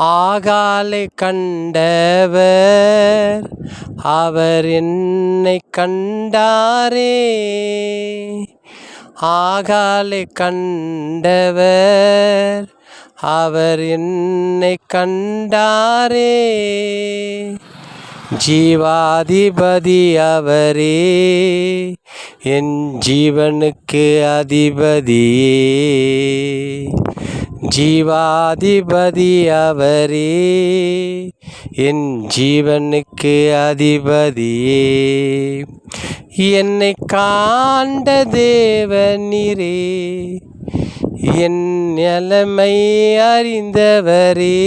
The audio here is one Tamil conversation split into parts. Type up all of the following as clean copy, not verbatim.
ஆகாலை கண்டவர் அவர் என்னை கண்டாரே. ஆகாலை கண்டவர் அவர் என்னை கண்டாரே. ஜீவாதிபதி அவரே, என் ஜீவனுக்கு அதிபதியே. ஜீவாதிபதி அவரே, என் ஜீவனுக்கு அதிபதியே. என்னை காண்ட தேவனீரே, என் நிலைமை அறிந்தவரே.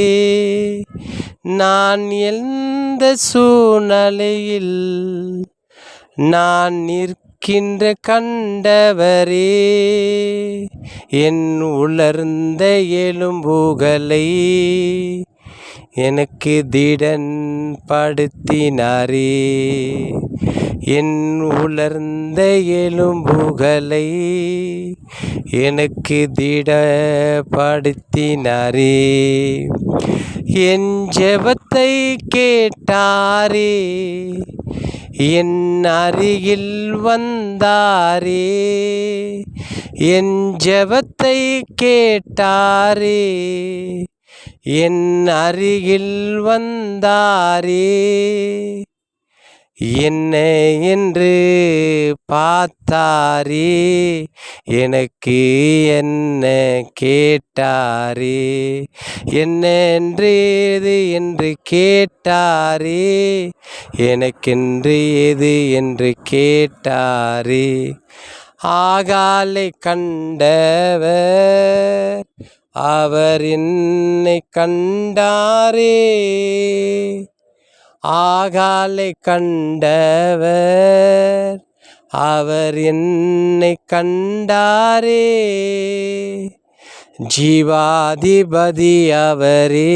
நான் எந்த சூழ்நிலையில் நான் நிற்கின்ற கண்டவரே. என் உலர்ந்த எலும்புகளை எனக்கு திடன் படுத்தினாரே. என் உலர்ந்த எலும்புகளை எனக்கு திடப்படுத்தினாரே. என் ஜெபத்தை கேட்டாரே, என் அருகில் வந்தாரே. என் ஜெபத்தை கேட்டாரே, என் அருகில் வந்தாரே. என்ன என்று பார்த்தாரே, எனக்கு என்ன கேட்டாரே. என்னென்று எது என்று கேட்டாரே, எனக்கென்று எது என்று கேட்டாரே. ஆகாலை கண்டவர் அவர் என்னை கண்டாரே. ஆகாலை கண்டவர் அவர் என்னை கண்டாரே. ஜீவாதிபதி அவரே,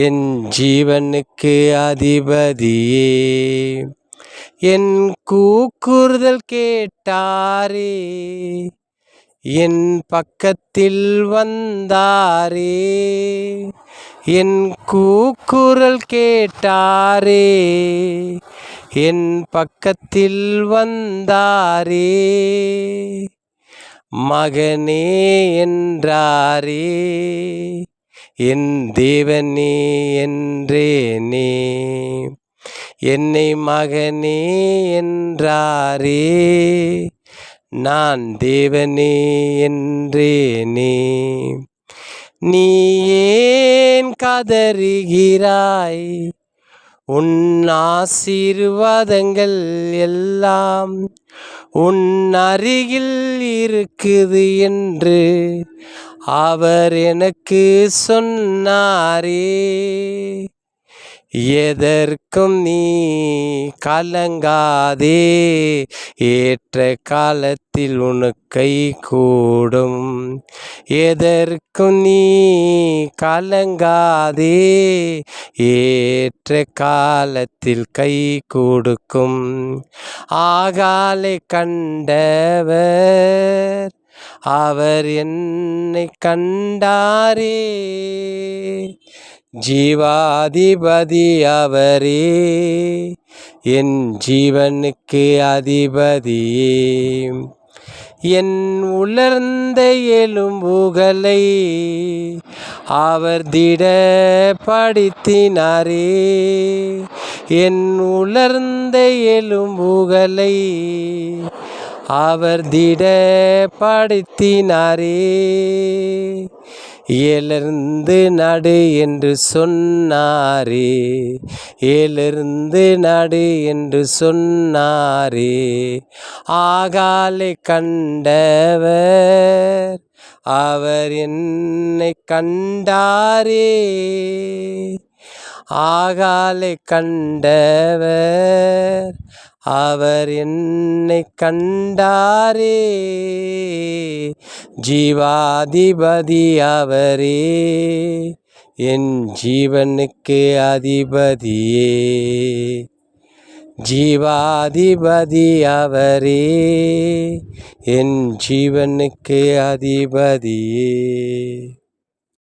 என் ஜீவனுக்கு அதிபதியே. என் கூக்குறுதல் கேட்டாரே, என் பக்கத்தில் வந்தாரே. என் கூக்குரல் கேட்டாரே, என் பக்கத்தில் வந்தாரே. மகனே என்றாரே, என் தேவனே என்றேனே. என்னை மகனே என்றாரே, நான் தேவனே என்றேனே. நீ ஏன் கதறுகிறாய்? உன் ஆசீர்வாதங்கள் எல்லாம் உன் அருகில் இருக்குது என்று அவர் எனக்கு சொன்னாரே. எதற்கும் நீ கலங்காதே, ஏற்ற காலத்தில் உனக்கை கூடும். எதற்கும் நீ கலங்காதே, ஏற்ற காலத்தில் கை கொடுக்கும். ஆகாலை கண்டவர் அவர் என்னை கண்டாரே. ஜீவாதிபதி அவரே, என் ஜீவனுக்கு அதிபதியே. என் உலர்ந்த எலும்புகளை அவர் திடப்படுத்தினாரே. என் உலர்ந்த எலும்புகளை அவர் திடப்படுத்தினாரே. எழுந்து நடு என்று சொன்னாரே, எழுந்து நடு என்று சொன்னாரே. ஆகாலை கண்டவர் அவர் என்னை கண்டாரே. ஆகாலை கண்டவர் அவர் என்னை கண்டாரே. ஜீவாதிபதி அவரே, என் ஜீவனுக்கு அதிபதியே. ஜீவாதிபதி அவரே, என் ஜீவனுக்கு அதிபதியே.